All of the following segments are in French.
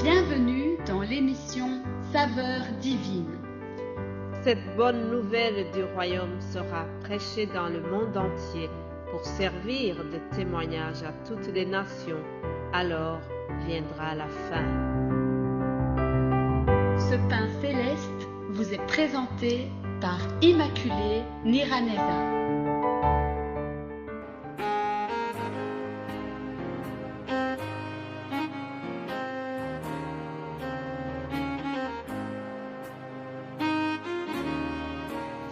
Bienvenue dans l'émission Saveurs divines. Cette bonne nouvelle du royaume sera prêchée dans le monde entier pour servir de témoignage à toutes les nations. Alors viendra la fin. Ce pain céleste vous est présenté par Immaculée Niraneza.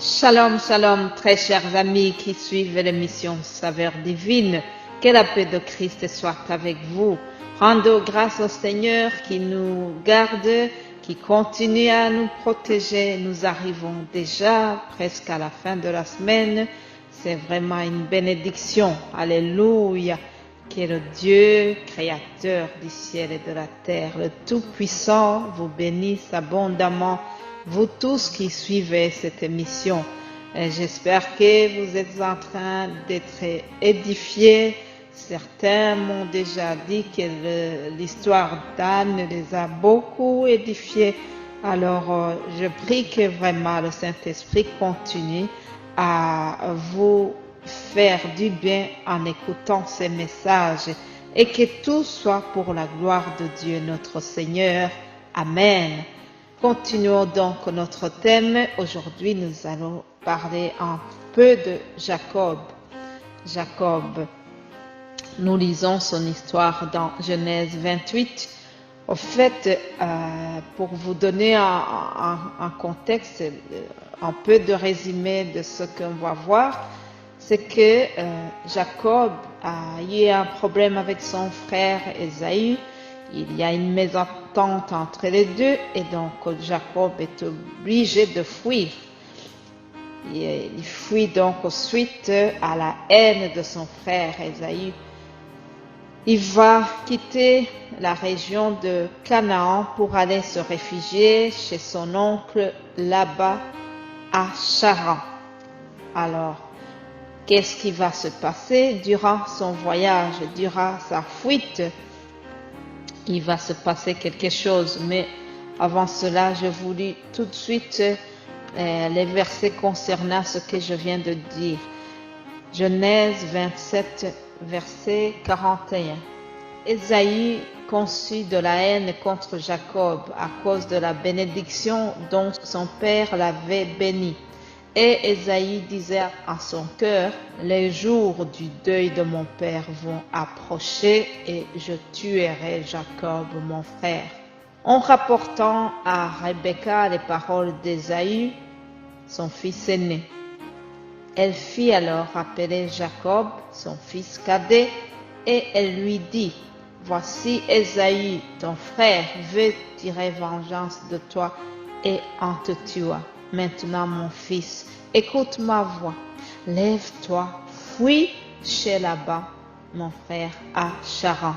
Shalom, shalom, très chers amis qui suivent l'émission Saveurs divines. Que la paix de Christ soit avec vous. Rendons grâce au Seigneur qui nous garde, qui continue à nous protéger. Nous arrivons déjà presque à la fin de la semaine. C'est vraiment une bénédiction. Alléluia. Que le Dieu, créateur du ciel et de la terre, le Tout-Puissant, vous bénisse abondamment. Vous tous qui suivez cette émission, j'espère que vous êtes en train d'être édifiés. Certains m'ont déjà dit que l'histoire d'Anne les a beaucoup édifiés. Alors, je prie que vraiment le Saint-Esprit continue à vous faire du bien en écoutant ces messages et que tout soit pour la gloire de Dieu notre Seigneur. Amen. Continuons donc notre thème. Aujourd'hui, nous allons parler un peu de Jacob. Jacob, nous lisons son histoire dans Genèse 28. Au fait, pour vous donner un contexte, un peu de résumé de ce qu'on va voir, c'est que Jacob a eu un problème avec son frère Ésaü. Il y a une mésentente entre les deux et donc Jacob est obligé de fuir. Il fuit donc suite à la haine de son frère Ésaü. Il va quitter la région de Canaan pour aller se réfugier chez son oncle là-bas à Charan. Alors, qu'est-ce qui va se passer durant son voyage, durant sa fuite? Il va se passer quelque chose, mais avant cela, je vous lis tout de suite les versets concernant ce que je viens de dire. Genèse 27, verset 41. Ésaü conçut de la haine contre Jacob à cause de la bénédiction dont son père l'avait béni. Et Ésaü disait en son cœur, les jours du deuil de mon père vont approcher et je tuerai Jacob, mon frère. En rapportant à Rebecca les paroles d'Ésaü, son fils aîné, elle fit alors appeler Jacob, son fils cadet, et elle lui dit, voici Ésaü, ton frère, veut tirer vengeance de toi et en te tua. Maintenant, mon fils, écoute ma voix. Lève-toi, fuis chez Laban, mon frère, à Charan.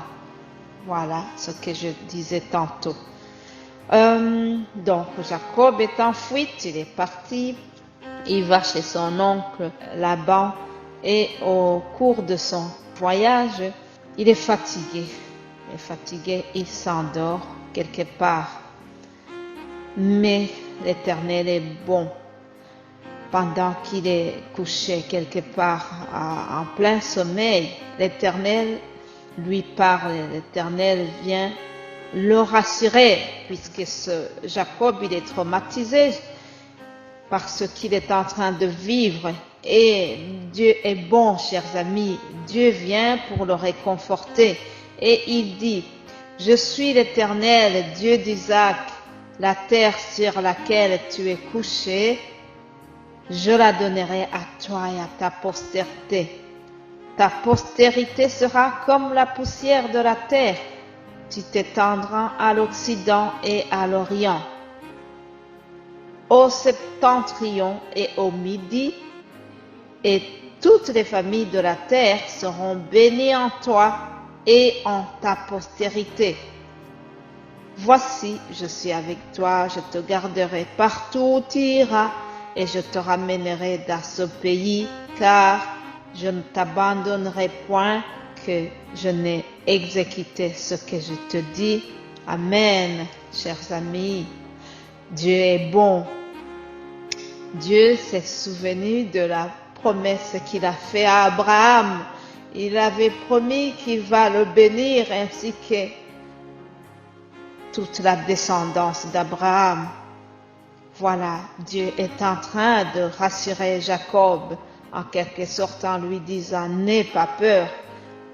Voilà ce que je disais tantôt. Donc, Jacob est en fuite, il est parti. Il va chez son oncle Laban et au cours de son voyage, il est fatigué. Il s'endort quelque part. Mais l'Éternel est bon. Pendant qu'il est couché quelque part en plein sommeil, l'Éternel lui parle. L'Éternel vient le rassurer puisque Jacob, il est traumatisé par ce qu'il est en train de vivre. Et Dieu est bon, chers amis. Dieu vient pour le réconforter. Et il dit, je suis l'Éternel, Dieu d'Isaac. La terre sur laquelle tu es couché, je la donnerai à toi et à ta postérité. Ta postérité sera comme la poussière de la terre. Tu t'étendras à l'Occident et à l'Orient, au septentrion et au midi, et toutes les familles de la terre seront bénies en toi et en ta postérité. Voici, je suis avec toi, je te garderai partout où tu iras et je te ramènerai dans ce pays, car je ne t'abandonnerai point que je n'ai exécuté ce que je te dis Amen, chers amis. Dieu est bon. Dieu s'est souvenu de la promesse qu'il a faite à Abraham. Il avait promis qu'il va le bénir ainsi que toute la descendance d'Abraham. Voilà, Dieu est en train de rassurer Jacob, en quelque sorte en lui disant, n'aie pas peur.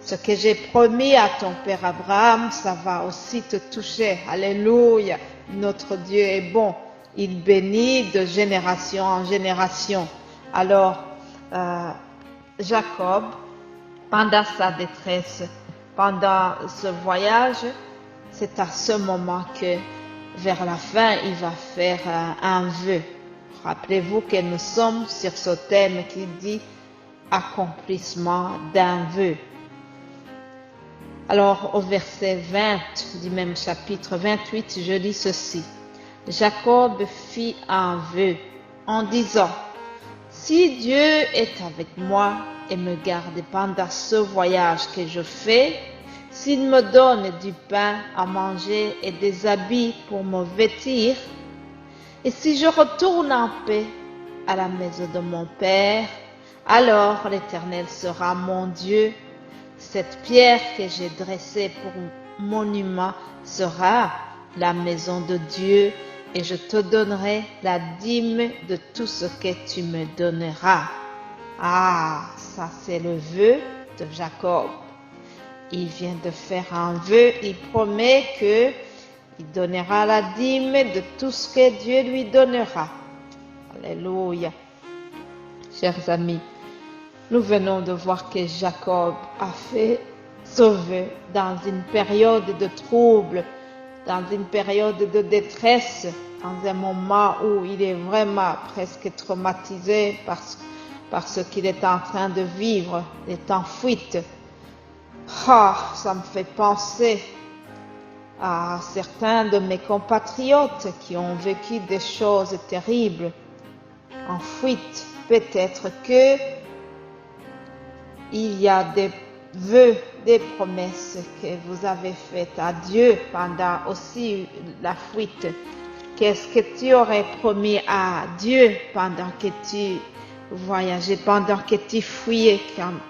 Ce que j'ai promis à ton père Abraham, ça va aussi te toucher. Alléluia, notre Dieu est bon. Il bénit de génération en génération. Alors, Jacob, pendant sa détresse, pendant ce voyage, c'est à ce moment que, vers la fin, il va faire un vœu. Rappelez-vous que nous sommes sur ce thème qui dit accomplissement d'un vœu. Alors, au verset 20 du même chapitre 28, je lis ceci. Jacob fit un vœu en disant, si Dieu est avec moi et me garde pendant ce voyage que je fais, s'il me donne du pain à manger et des habits pour me vêtir, et si je retourne en paix à la maison de mon Père, alors l'Éternel sera mon Dieu. Cette pierre que j'ai dressée pour monument sera la maison de Dieu, et je te donnerai la dîme de tout ce que tu me donneras. Ah, ça c'est le vœu de Jacob. Il vient de faire un vœu, il promet que il donnera la dîme de tout ce que Dieu lui donnera. Alléluia. Chers amis, nous venons de voir que Jacob a fait ce vœu dans une période de trouble, dans une période de détresse, dans un moment où il est vraiment presque traumatisé par ce qu'il est en train de vivre, il est en fuite. Ah, ça me fait penser à certains de mes compatriotes qui ont vécu des choses terribles en fuite. Peut-être que il y a des vœux, des promesses que vous avez faites à Dieu pendant aussi la fuite. Qu'est-ce que tu aurais promis à Dieu pendant que tu voyageais, pendant que tu fuyais,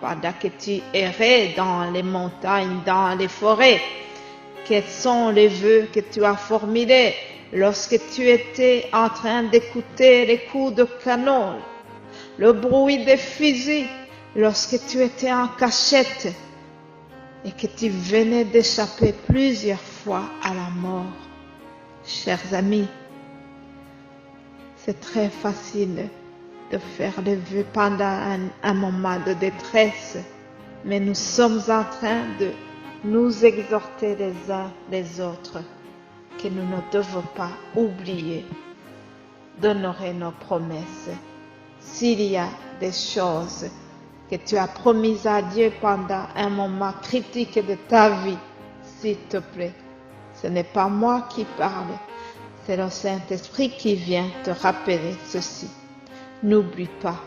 pendant que tu errais dans les montagnes, dans les forêts? Quels sont les vœux que tu as formulés lorsque tu étais en train d'écouter les coups de canon, le bruit des fusils, lorsque tu étais en cachette et que tu venais d'échapper plusieurs fois à la mort? Chers amis, c'est très facile de faire des vœux pendant un moment de détresse, mais nous sommes en train de nous exhorter les uns les autres que nous ne devons pas oublier d'honorer nos promesses. S'il y a des choses que tu as promises à Dieu pendant un moment critique de ta vie, s'il te plaît, ce n'est pas moi qui parle, c'est le Saint-Esprit qui vient te rappeler ceci. N'oublie pas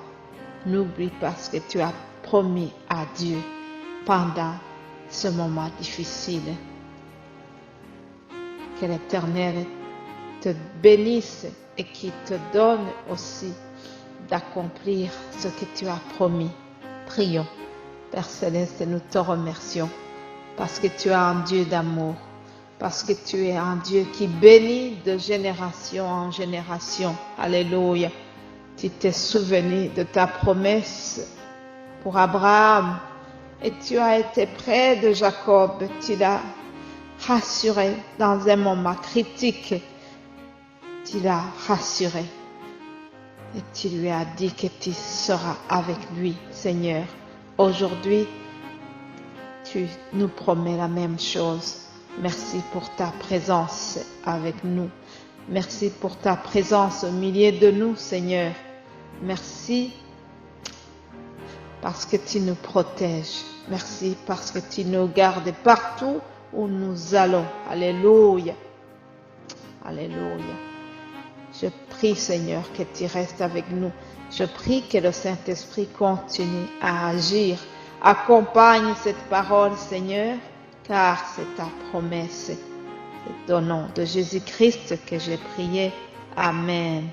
ce que tu as promis à Dieu pendant ce moment difficile. Que l'Éternel te bénisse et qu'il te donne aussi d'accomplir ce que tu as promis. Prions. Père Céleste, nous te remercions parce que tu es un Dieu d'amour, parce que tu es un Dieu qui bénit de génération en génération. Alléluia. Tu t'es souvenu de ta promesse pour Abraham et tu as été près de Jacob. Tu l'as rassuré dans un moment critique. Tu l'as rassuré et tu lui as dit que tu seras avec lui, Seigneur. Aujourd'hui, tu nous promets la même chose. Merci pour ta présence avec nous. Merci pour ta présence au milieu de nous, Seigneur. Merci parce que tu nous protèges. Merci parce que tu nous gardes partout où nous allons. Alléluia. Alléluia. Je prie, Seigneur, que tu restes avec nous. Je prie que le Saint-Esprit continue à agir. Accompagne cette parole, Seigneur, car c'est ta promesse. C'est au nom de Jésus-Christ que j'ai prié. Amen.